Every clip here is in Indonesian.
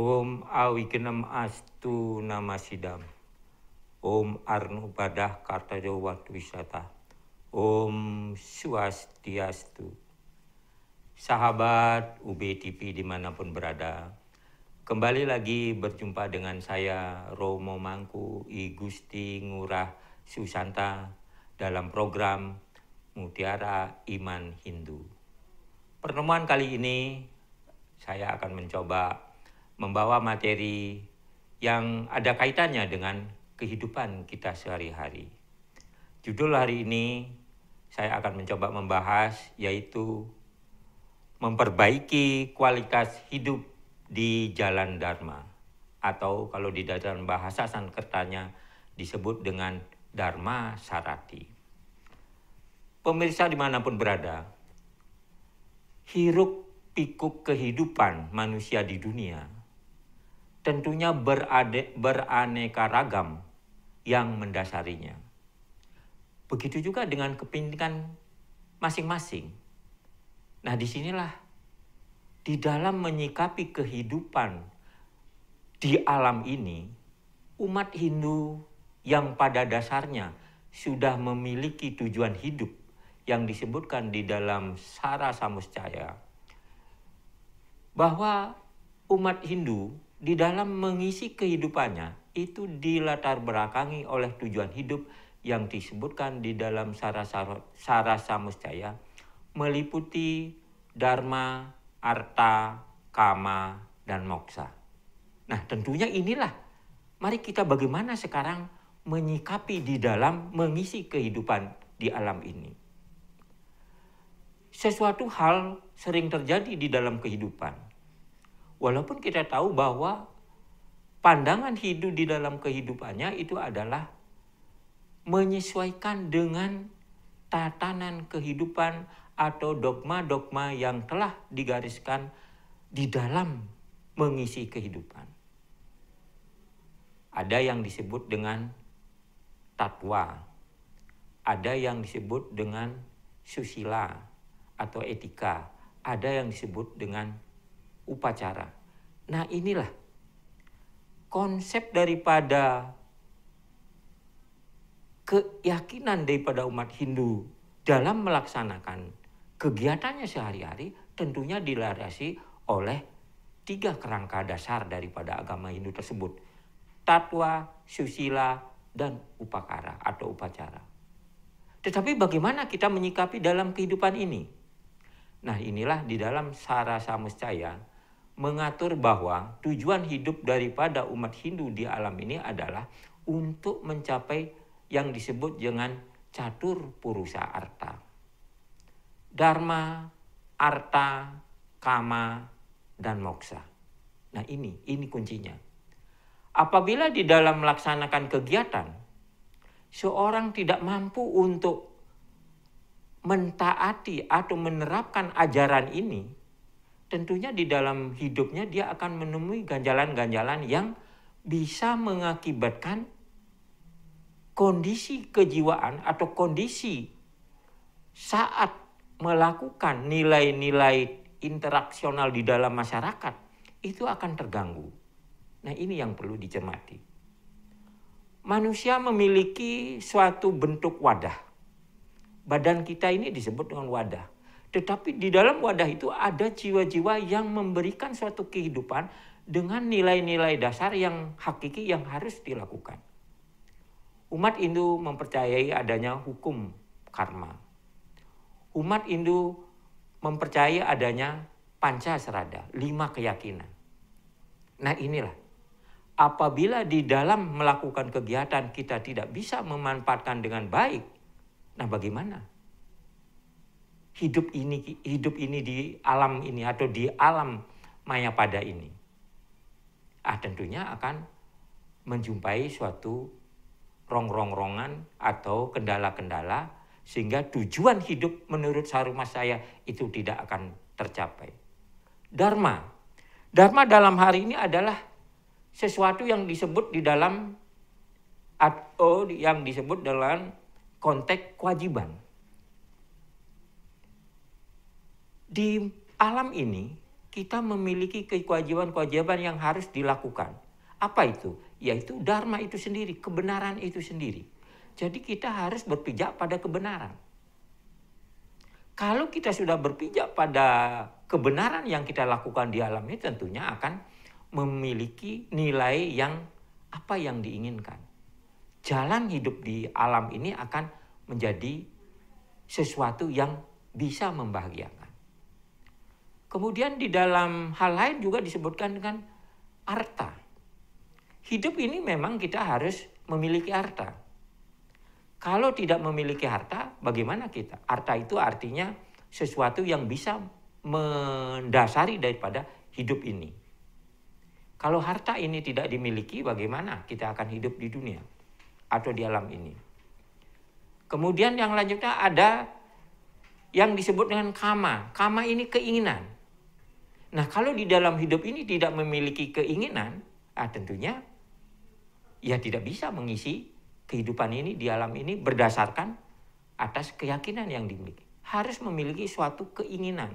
Om Awigenam Astu Namasidam. Om Arnu Badah Kartajo Wisata. Om Swastiastu. Sahabat UB TV dimanapun berada, kembali lagi berjumpa dengan saya Romo Mangku I Gusti Ngurah Susanta dalam program Mutiara Iman Hindu. Pertemuan kali ini saya akan mencoba membawa materi yang ada kaitannya dengan kehidupan kita sehari-hari. Judul hari ini saya akan mencoba membahas yaitu memperbaiki kualitas hidup di jalan Dharma, atau kalau di dalam bahasa Sanskertanya disebut dengan Dharma Sarati. Pemirsa dimanapun berada, hiruk pikuk kehidupan manusia di dunia tentunya beraneka ragam yang mendasarinya. Begitu juga dengan kepentingan masing-masing. Nah, disinilah di dalam menyikapi kehidupan di alam ini, umat Hindu yang pada dasarnya sudah memiliki tujuan hidup yang disebutkan di dalam Sara Samuscaya, bahwa umat Hindu di dalam mengisi kehidupannya itu dilatar belakangi oleh tujuan hidup yang disebutkan di dalam Sara Samuscaya, meliputi Dharma, Arta, Kama, dan Moksa. Nah, tentunya inilah, mari kita bagaimana sekarang menyikapi di dalam mengisi kehidupan di alam ini. Sesuatu hal sering terjadi di dalam kehidupan. Walaupun kita tahu bahwa pandangan hidup di dalam kehidupannya itu adalah menyesuaikan dengan tatanan kehidupan atau dogma-dogma yang telah digariskan di dalam mengisi kehidupan. Ada yang disebut dengan tatwa, ada yang disebut dengan susila atau etika, ada yang disebut dengan upacara. Nah, inilah konsep daripada keyakinan daripada umat Hindu dalam melaksanakan kegiatannya sehari-hari, tentunya dilandasi oleh 3 kerangka dasar daripada agama Hindu tersebut: tatwa, susila, dan upakara atau upacara. Tetapi bagaimana kita menyikapi dalam kehidupan ini? Nah, inilah di dalam Sara Samuscaya mengatur bahwa tujuan hidup daripada umat Hindu di alam ini adalah untuk mencapai yang disebut dengan catur purusa arta. Dharma, arta, kama, dan moksa. Nah, ini kuncinya. Apabila di dalam melaksanakan kegiatan seorang tidak mampu untuk mentaati atau menerapkan ajaran ini, tentunya di dalam hidupnya dia akan menemui ganjalan-ganjalan yang bisa mengakibatkan kondisi kejiwaan atau kondisi saat melakukan nilai-nilai interaksional di dalam masyarakat itu akan terganggu. Nah, ini yang perlu dicermati. Manusia memiliki suatu bentuk wadah. Badan kita ini disebut dengan wadah. Tetapi di dalam wadah itu ada jiwa-jiwa yang memberikan suatu kehidupan dengan nilai-nilai dasar yang hakiki yang harus dilakukan. Umat Hindu mempercayai adanya hukum karma. Umat Hindu mempercayai adanya Pancasrada, 5 keyakinan. Nah, inilah. Apabila di dalam melakukan kegiatan kita tidak bisa memanfaatkan dengan baik, nah bagaimana? Hidup ini di alam ini atau di alam Mayapada ini, tentunya akan menjumpai suatu rongrongan atau kendala-kendala sehingga tujuan hidup menurut Sarumasaya itu tidak akan tercapai. Dharma dalam hari ini adalah sesuatu yang disebut di dalam atau yang disebut dalam konteks kewajiban. Di alam ini kita memiliki kewajiban-kewajiban yang harus dilakukan. Apa itu? Yaitu dharma itu sendiri, kebenaran itu sendiri. Jadi kita harus berpijak pada kebenaran. Kalau kita sudah berpijak pada kebenaran yang kita lakukan di alam ini, tentunya akan memiliki nilai yang apa yang diinginkan. Jalan hidup di alam ini akan menjadi sesuatu yang bisa membahagiakan. Kemudian di dalam hal lain juga disebutkan dengan harta. Hidup ini memang kita harus memiliki harta. Kalau tidak memiliki harta, bagaimana kita? Harta itu artinya sesuatu yang bisa mendasari daripada hidup ini. Kalau harta ini tidak dimiliki, bagaimana kita akan hidup di dunia atau di alam ini? Kemudian yang lanjutnya ada yang disebut dengan kama. Kama ini keinginan. Nah, kalau di dalam hidup ini tidak memiliki keinginan, tentunya ya tidak bisa mengisi kehidupan ini di alam ini berdasarkan atas keyakinan yang dimiliki. Harus memiliki suatu keinginan.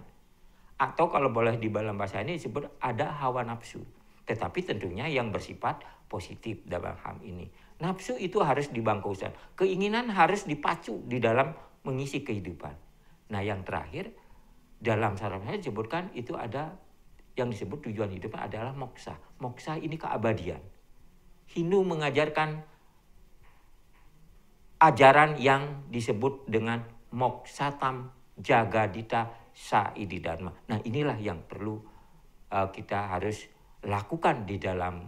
Atau kalau boleh di dalam bahasa ini disebut ada hawa nafsu. Tetapi tentunya yang bersifat positif dalam hal ini. Nafsu itu harus dibangkaukan. Keinginan harus dipacu di dalam mengisi kehidupan. Nah, yang terakhir dalam saran saya disebutkan itu ada yang disebut tujuan hidup adalah moksa. Moksa ini keabadian. Hindu mengajarkan ajaran yang disebut dengan moksatam jagadita saidi dharma. Nah, inilah yang perlu kita harus lakukan di dalam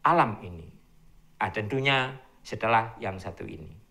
alam ini. Tentunya setelah yang satu ini.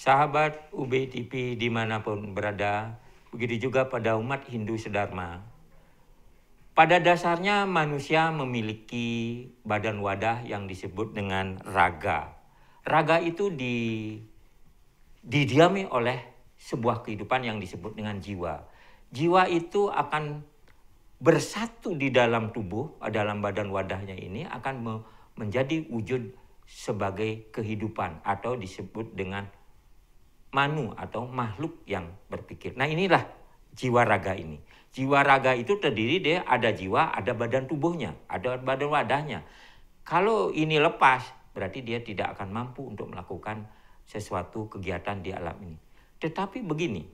Sahabat UB TV dimanapun berada, begitu juga pada umat Hindu sedharma. Pada dasarnya manusia memiliki badan wadah yang disebut dengan raga. Raga itu didiami oleh sebuah kehidupan yang disebut dengan jiwa. Jiwa itu akan bersatu di dalam tubuh, dalam badan wadahnya ini akan menjadi wujud sebagai kehidupan atau disebut dengan manu atau makhluk yang berpikir. Nah, inilah jiwa raga ini. Jiwa raga itu terdiri dia ada jiwa, ada badan tubuhnya, ada badan wadahnya. Kalau ini lepas, berarti dia tidak akan mampu untuk melakukan sesuatu kegiatan di alam ini. Tetapi begini,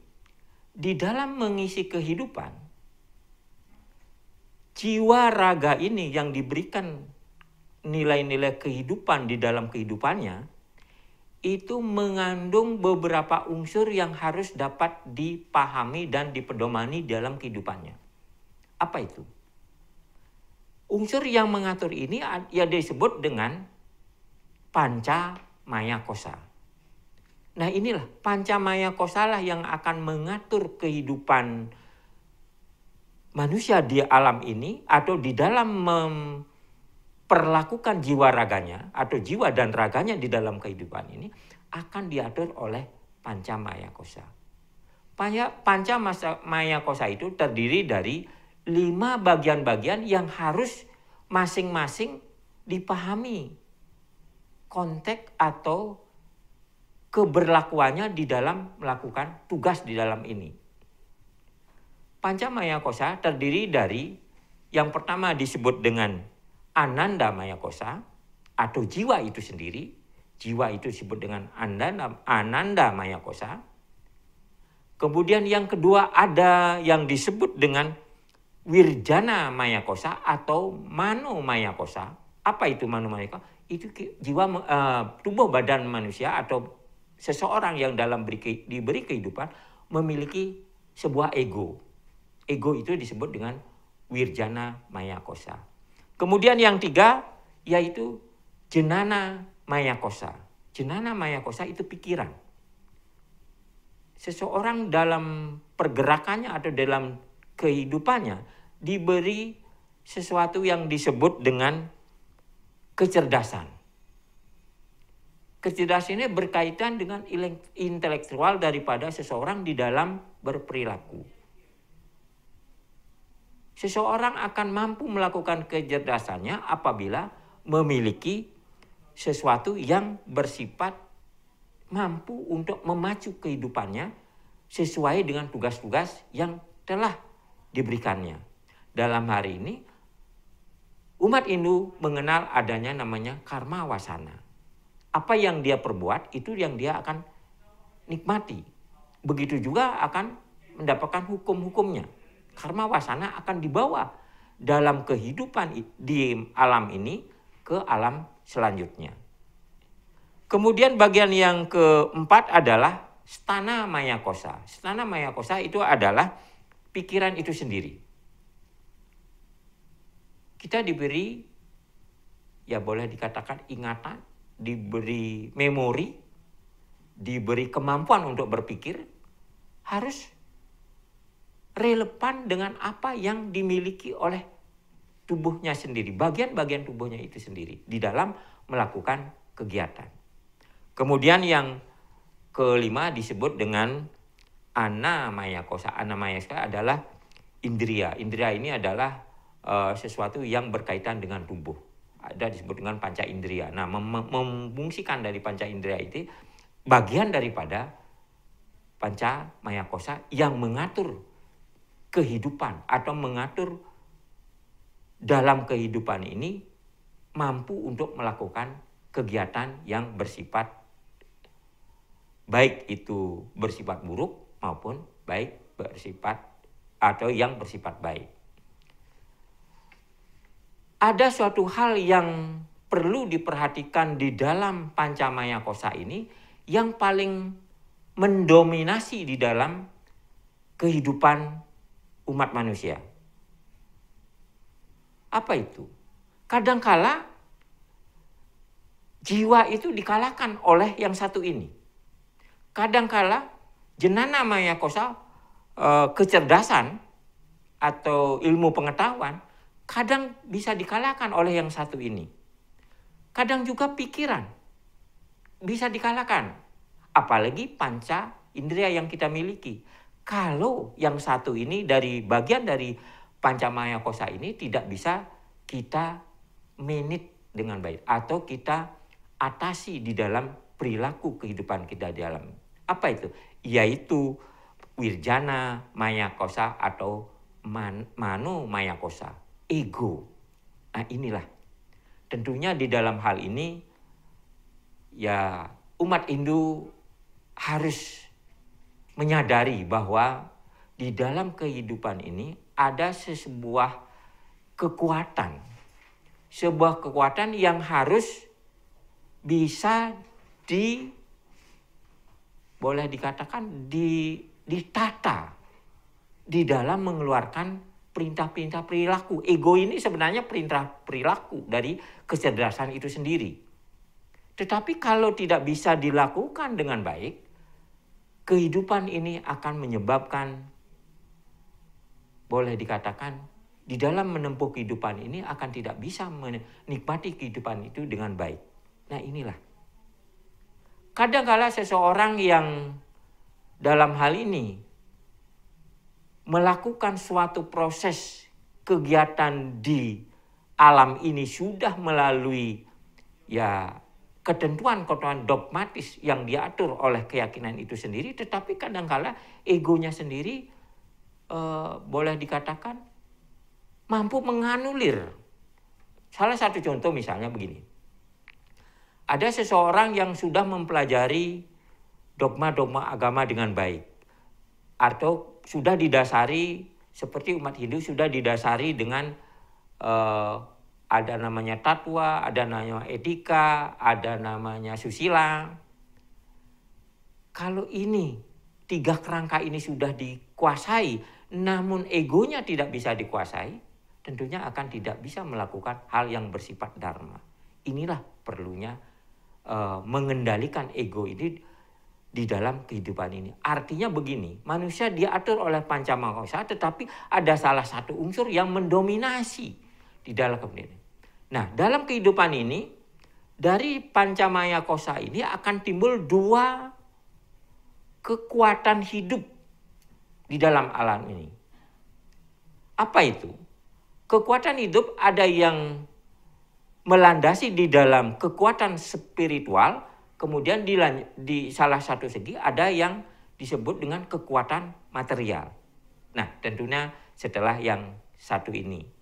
di dalam mengisi kehidupan, jiwa raga ini yang diberikan nilai-nilai kehidupan di dalam kehidupannya, itu mengandung beberapa unsur yang harus dapat dipahami dan dipedomani dalam kehidupannya. Apa itu? Unsur yang mengatur ini ya disebut dengan panca maya kosa. Nah, inilah panca maya kosa lah yang akan mengatur kehidupan manusia di alam ini atau di dalam perlakukan jiwa raganya atau jiwa dan raganya di dalam kehidupan ini akan diatur oleh panca maya kosa. Panca maya kosa itu terdiri dari 5 bagian-bagian yang harus masing-masing dipahami konteks atau keberlakuannya di dalam melakukan tugas di dalam ini. Panca maya kosa terdiri dari yang pertama disebut dengan Ananda maya kosa atau jiwa itu sendiri. Jiwa itu disebut dengan Ananda maya kosa. Kemudian yang kedua ada yang disebut dengan Wirjana maya kosa atau Mano maya kosa. Apa itu Mano maya kosa? itu tubuh badan manusia atau seseorang yang diberi kehidupan memiliki sebuah ego. Ego itu disebut dengan wirjana maya kosa. Kemudian yang 3 yaitu jenana maya kosa. Jenana maya kosa itu pikiran. Seseorang dalam pergerakannya atau dalam kehidupannya diberi sesuatu yang disebut dengan kecerdasan. Kecerdasan ini berkaitan dengan intelektual daripada seseorang di dalam berperilaku. Seseorang akan mampu melakukan kecerdasannya apabila memiliki sesuatu yang bersifat mampu untuk memacu kehidupannya sesuai dengan tugas-tugas yang telah diberikannya. Dalam hari ini, umat Hindu mengenal adanya namanya karma wasana. Apa yang dia perbuat, itu yang dia akan nikmati. Begitu juga akan mendapatkan hukum-hukumnya. Karma wasana akan dibawa dalam kehidupan di alam ini ke alam selanjutnya. Kemudian bagian yang keempat adalah stana maya kosa. Stana maya kosa itu adalah pikiran itu sendiri. Kita diberi, ya boleh dikatakan ingatan, diberi memori, diberi kemampuan untuk berpikir, harus relevan dengan apa yang dimiliki oleh tubuhnya sendiri, bagian-bagian tubuhnya itu sendiri di dalam melakukan kegiatan. Kemudian yang kelima disebut dengan anamaya kosa. Anamaya kosa adalah indria. Indria ini adalah sesuatu yang berkaitan dengan tubuh. Ada disebut dengan panca indria. Nah, memfungsikan dari panca indria itu bagian daripada panca maya kosa yang mengatur kehidupan atau mengatur dalam kehidupan ini mampu untuk melakukan kegiatan yang bersifat baik itu bersifat buruk maupun baik bersifat atau yang bersifat baik. Ada suatu hal yang perlu diperhatikan di dalam pancamaya kosa ini yang paling mendominasi di dalam kehidupan umat manusia. Apa itu? Kadangkala jiwa itu dikalahkan oleh yang satu ini. Kadangkala jenana maya kosa, kecerdasan atau ilmu pengetahuan, kadang bisa dikalahkan oleh yang satu ini. Kadang juga pikiran bisa dikalahkan. Apalagi panca indera yang kita miliki. Kalau yang satu ini dari bagian dari pancamaya kosa ini tidak bisa kita manage dengan baik atau kita atasi di dalam perilaku kehidupan kita di dalam. Apa itu? Yaitu wirjana maya kosa atau mano maya kosa, ego. Nah, inilah. Tentunya di dalam hal ini ya umat Hindu harus menyadari bahwa di dalam kehidupan ini ada sebuah kekuatan. Sebuah kekuatan yang harus bisa boleh dikatakan ditata di dalam mengeluarkan perintah-perintah perilaku. Ego ini sebenarnya perintah perilaku dari kecerdasan itu sendiri. Tetapi kalau tidak bisa dilakukan dengan baik, kehidupan ini akan menyebabkan, boleh dikatakan, di dalam menempuh kehidupan ini akan tidak bisa menikmati kehidupan itu dengan baik. Nah, inilah. Kadang-kala seseorang yang dalam hal ini melakukan suatu proses kegiatan di alam ini sudah melalui ketentuan-ketentuan dogmatis yang diatur oleh keyakinan itu sendiri, tetapi kadangkala egonya sendiri boleh dikatakan mampu menganulir. Salah satu contoh misalnya begini. Ada seseorang yang sudah mempelajari dogma-dogma agama dengan baik atau sudah didasari seperti umat Hindu sudah didasari dengan ada namanya tatwa, ada namanya etika, ada namanya susila. Kalau ini 3 kerangka ini sudah dikuasai, namun egonya tidak bisa dikuasai, tentunya akan tidak bisa melakukan hal yang bersifat dharma. Inilah perlunya mengendalikan ego ini di dalam kehidupan ini. Artinya begini, manusia diatur oleh pancamaya kosa, tetapi ada salah satu unsur yang mendominasi di dalam kehidupan. Nah, dalam kehidupan ini, dari pancamaya kosa ini akan timbul 2 kekuatan hidup di dalam alam ini. Apa itu? Kekuatan hidup ada yang melandasi di dalam kekuatan spiritual, kemudian di salah satu segi ada yang disebut dengan kekuatan material. Nah, tentunya setelah yang satu ini.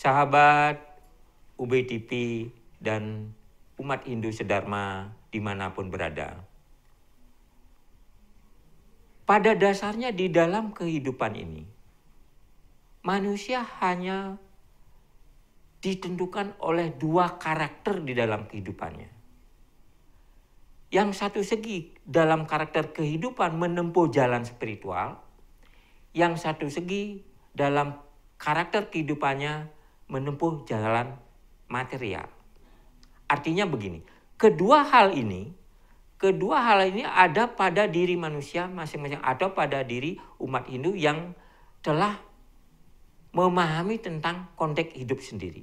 Sahabat UBTV dan umat Hindu sedharma dimanapun berada. Pada dasarnya di dalam kehidupan ini, manusia hanya ditentukan oleh 2 karakter di dalam kehidupannya. Yang satu segi dalam karakter kehidupan menempuh jalan spiritual, yang satu segi dalam karakter kehidupannya menempuh jalan material. Artinya begini, kedua hal ini ada pada diri manusia masing-masing atau pada diri umat Hindu yang telah memahami tentang konteks hidup sendiri.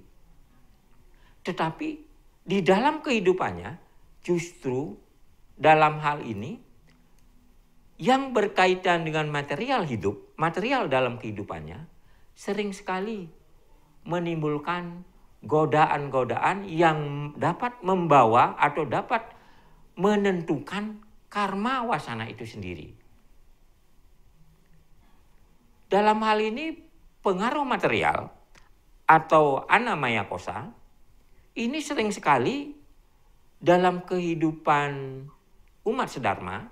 Tetapi di dalam kehidupannya justru dalam hal ini yang berkaitan dengan material hidup, material dalam kehidupannya sering sekali menimbulkan godaan-godaan yang dapat membawa atau dapat menentukan karma wasana itu sendiri. Dalam hal ini pengaruh material atau anamaya kosa ini sering sekali dalam kehidupan umat sedharma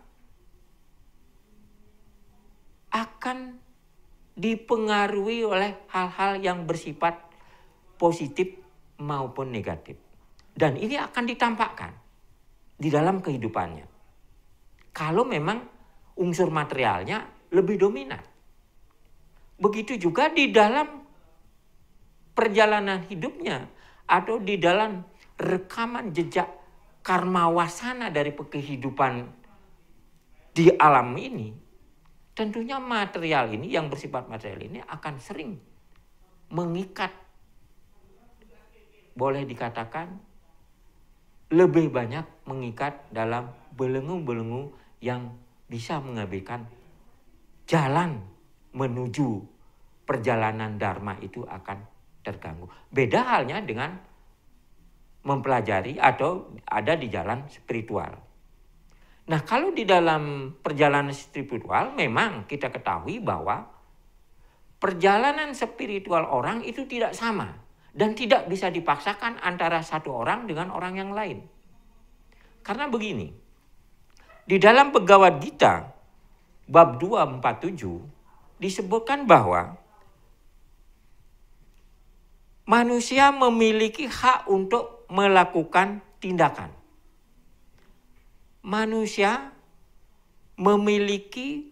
akan dipengaruhi oleh hal-hal yang bersifat positif maupun negatif. Dan ini akan ditampakkan di dalam kehidupannya. Kalau memang unsur materialnya lebih dominan. Begitu juga di dalam perjalanan hidupnya atau di dalam rekaman jejak karma wasana dari kehidupan di alam ini. Tentunya material ini yang bersifat material ini akan sering mengikat, boleh dikatakan lebih banyak mengikat dalam belenggu-belenggu yang bisa mengabaikan jalan menuju perjalanan dharma itu akan terganggu. Beda halnya dengan mempelajari atau ada di jalan spiritual. Nah, kalau di dalam perjalanan spiritual memang kita ketahui bahwa perjalanan spiritual orang itu tidak sama. Dan tidak bisa dipaksakan antara satu orang dengan orang yang lain. Karena begini, di dalam Bhagavad Gita, bab 247, disebutkan bahwa manusia memiliki hak untuk melakukan tindakan. Manusia memiliki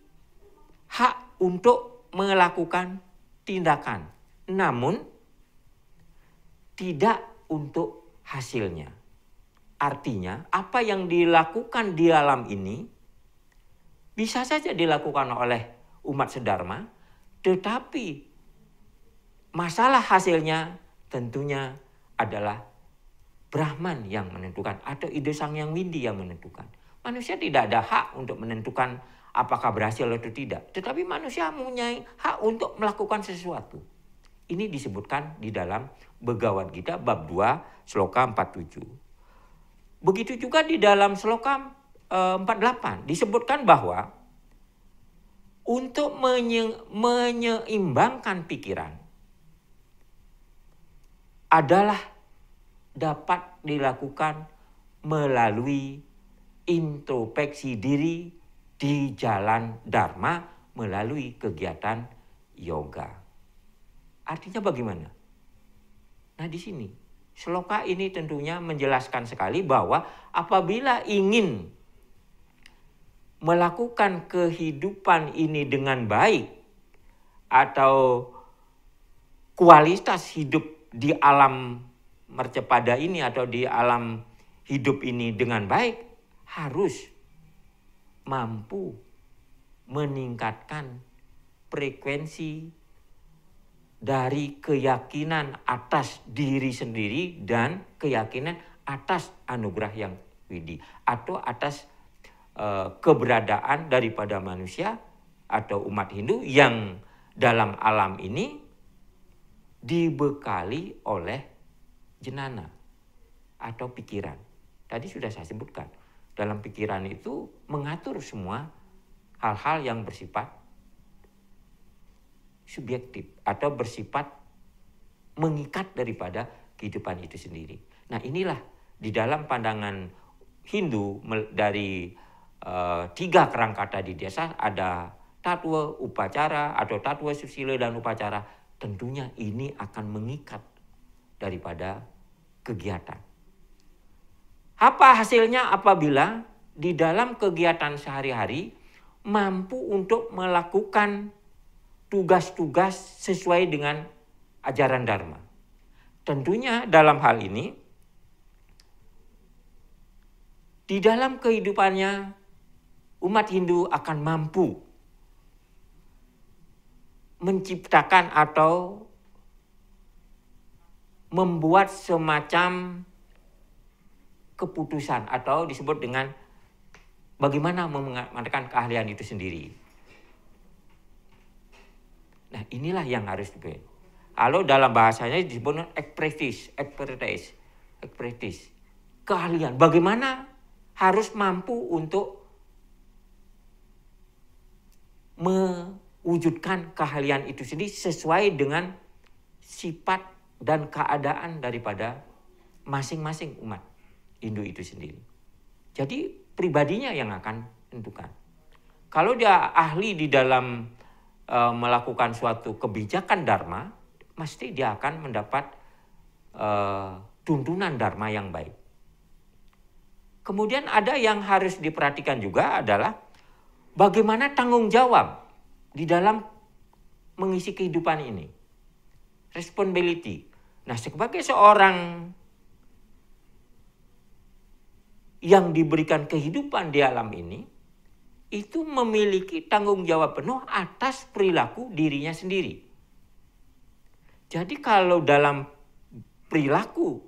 hak untuk melakukan tindakan. Namun, tidak untuk hasilnya. Artinya apa yang dilakukan di alam ini bisa saja dilakukan oleh umat sedharma, tetapi masalah hasilnya tentunya adalah Brahman yang menentukan atau ide Sang Yang Widi yang menentukan. Manusia tidak ada hak untuk menentukan apakah berhasil atau tidak. Tetapi manusia mempunyai hak untuk melakukan sesuatu. Ini disebutkan di dalam Bhagavad Gita bab 2 sloka 47. Begitu juga di dalam sloka 48 disebutkan bahwa untuk menyeimbangkan pikiran adalah dapat dilakukan melalui introspeksi diri di jalan Dharma melalui kegiatan yoga. Artinya bagaimana? Nah di sini, sloka ini tentunya menjelaskan sekali bahwa apabila ingin melakukan kehidupan ini dengan baik atau kualitas hidup di alam mercepada ini atau di alam hidup ini dengan baik, harus mampu meningkatkan frekuensi dari keyakinan atas diri sendiri dan keyakinan atas anugerah yang widi atau atas keberadaan daripada manusia atau umat Hindu yang dalam alam ini dibekali oleh jenana atau pikiran. Tadi sudah saya sebutkan, dalam pikiran itu mengatur semua hal-hal yang bersifat subjektif atau bersifat mengikat daripada kehidupan itu sendiri. Nah inilah di dalam pandangan Hindu dari 3 kerangka tadi desa, ada tatwa, upacara atau tatwa, susila dan upacara. Tentunya ini akan mengikat daripada kegiatan. Apa hasilnya apabila di dalam kegiatan sehari-hari mampu untuk melakukan tugas-tugas sesuai dengan ajaran Dharma? Tentunya dalam hal ini, di dalam kehidupannya umat Hindu akan mampu menciptakan atau membuat semacam keputusan atau disebut dengan bagaimana mengamankan keahlian itu sendiri. Nah inilah yang harus dibuat. Kalau dalam bahasanya disebut expertise, keahlian. Bagaimana harus mampu untuk mewujudkan keahlian itu sendiri sesuai dengan sifat dan keadaan daripada masing-masing umat Hindu itu sendiri. Jadi pribadinya yang akan tentukan. Kalau dia ahli di dalam melakukan suatu kebijakan Dharma, mesti dia akan mendapat tuntunan Dharma yang baik. Kemudian ada yang harus diperhatikan juga adalah bagaimana tanggung jawab di dalam mengisi kehidupan ini. Responsibility. Nah, sebagai seorang yang diberikan kehidupan di alam ini, itu memiliki tanggung jawab penuh atas perilaku dirinya sendiri. Jadi kalau dalam perilaku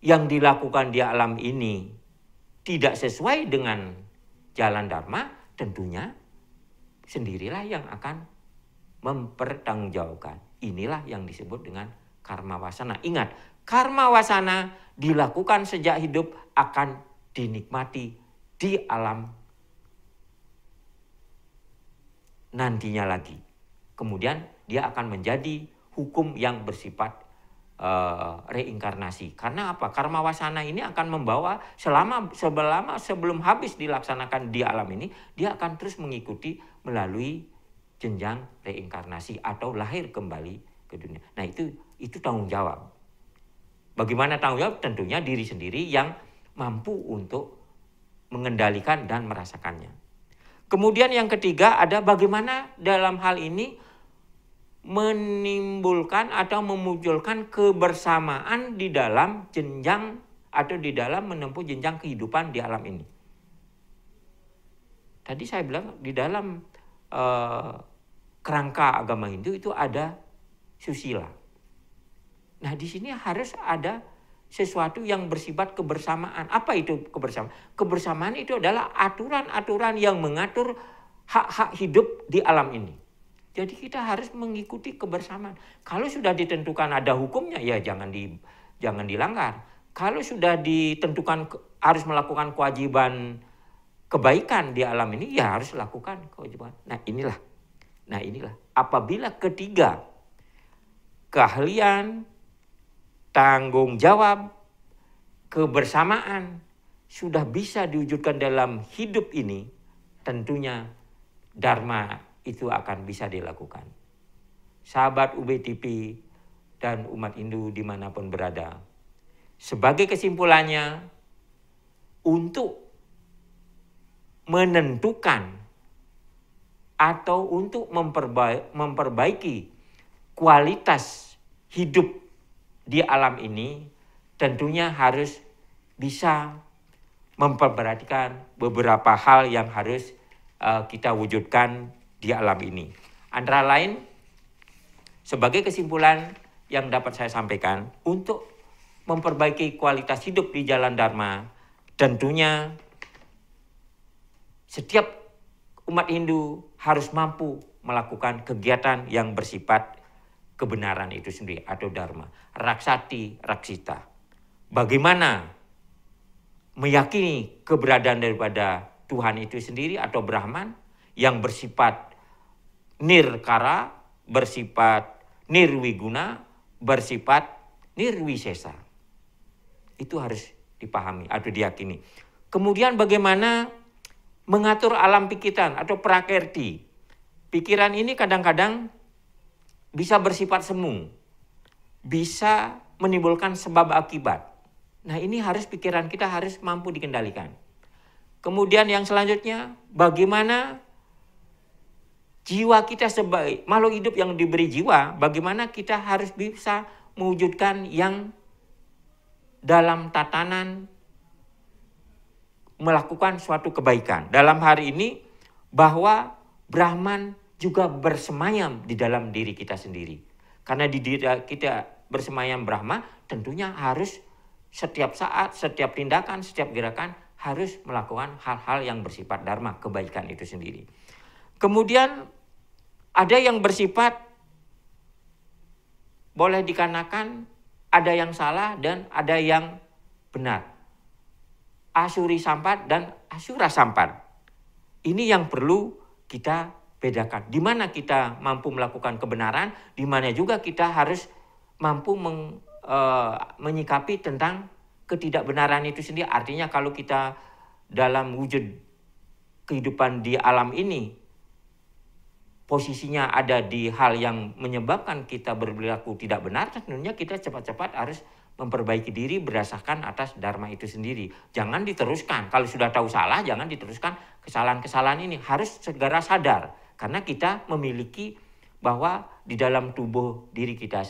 yang dilakukan di alam ini tidak sesuai dengan jalan Dharma, tentunya sendirilah yang akan mempertanggungjawabkan. Inilah yang disebut dengan karma wasana. Ingat, karma wasana dilakukan sejak hidup akan dinikmati di alam nantinya lagi. Kemudian dia akan menjadi hukum yang bersifat reinkarnasi. Karena apa? Karma wasana ini akan membawa sebelum habis dilaksanakan di alam ini, dia akan terus mengikuti melalui jenjang reinkarnasi atau lahir kembali ke dunia. Nah itu tanggung jawab. Bagaimana tanggung jawab? Tentunya diri sendiri yang mampu untuk mengendalikan dan merasakannya. Kemudian yang ketiga ada bagaimana dalam hal ini menimbulkan atau memunculkan kebersamaan di dalam jenjang atau di dalam menempuh jenjang kehidupan di alam ini. tadi saya bilang di dalam kerangka agama Hindu itu ada susila. Nah, di sini harus ada sesuatu yang bersifat kebersamaan. Apa itu kebersamaan? Kebersamaan itu adalah aturan-aturan yang mengatur hak-hak hidup di alam ini. Jadi kita harus mengikuti kebersamaan. Kalau sudah ditentukan ada hukumnya, ya jangan dilanggar. Kalau sudah ditentukan harus melakukan kewajiban kebaikan di alam ini, ya harus lakukan kewajiban. Nah inilah. Apabila ketiga, keahlian, tanggung jawab, kebersamaan sudah bisa diwujudkan dalam hidup ini, tentunya Dharma itu akan bisa dilakukan. Sahabat UBTP dan umat Hindu dimanapun berada, sebagai kesimpulannya, untuk menentukan atau untuk memperbaiki kualitas hidup di alam ini, tentunya harus bisa memperhatikan beberapa hal yang harus kita wujudkan di alam ini. Antara lain, sebagai kesimpulan yang dapat saya sampaikan, untuk memperbaiki kualitas hidup di jalan Dharma, tentunya setiap umat Hindu harus mampu melakukan kegiatan yang bersifat kebenaran itu sendiri atau Dharma. Raksati, Raksita. Bagaimana meyakini keberadaan daripada Tuhan itu sendiri atau Brahman yang bersifat nirkara, bersifat nirwiguna, bersifat nirwisesa. Itu harus dipahami atau diyakini. Kemudian bagaimana mengatur alam pikiran atau prakerti. Pikiran ini kadang-kadang bisa bersifat semu, bisa menimbulkan sebab akibat. Nah ini pikiran kita harus mampu dikendalikan. Kemudian yang selanjutnya, bagaimana jiwa kita sebagai makhluk hidup yang diberi jiwa, bagaimana kita harus bisa mewujudkan yang dalam tatanan melakukan suatu kebaikan. Dalam hari ini bahwa Brahman juga bersemayam di dalam diri kita sendiri. Karena di diri kita bersemayam Brahma, tentunya harus setiap saat, setiap tindakan, setiap gerakan harus melakukan hal-hal yang bersifat dharma, kebaikan itu sendiri. Kemudian ada yang bersifat boleh dikarenakan ada yang salah dan ada yang benar. Asuri sampat dan asura sampat. Ini yang perlu kita bedakan. Di mana kita mampu melakukan kebenaran, di mana juga kita harus mampu menyikapi tentang ketidakbenaran itu sendiri. Artinya kalau kita dalam wujud kehidupan di alam ini, posisinya ada di hal yang menyebabkan kita berperilaku tidak benar, tentunya kita cepat-cepat harus memperbaiki diri berdasarkan atas dharma itu sendiri. Jangan diteruskan. Kalau sudah tahu salah, jangan diteruskan kesalahan-kesalahan ini. Harus segera sadar. Karena kita memiliki bahwa di dalam tubuh diri kita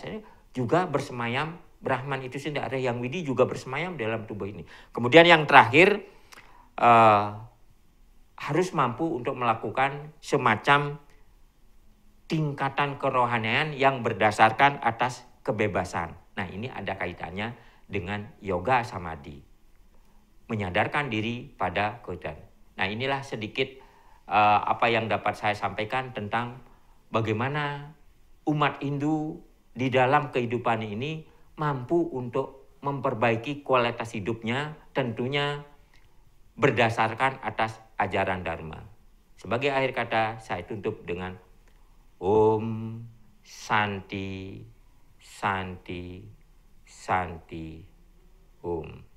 juga bersemayam Brahman itu sendiri. Ada yang Widi juga bersemayam dalam tubuh ini. Kemudian yang terakhir, harus mampu untuk melakukan semacam tingkatan kerohanian yang berdasarkan atas kebebasan. Nah ini ada kaitannya dengan yoga samadhi. Menyadarkan diri pada kehadiran. Nah inilah sedikit apa yang dapat saya sampaikan tentang bagaimana umat Hindu di dalam kehidupan ini mampu untuk memperbaiki kualitas hidupnya, tentunya berdasarkan atas ajaran Dharma. Sebagai akhir kata saya tutup dengan Om Santi, Santi, Santi, Om.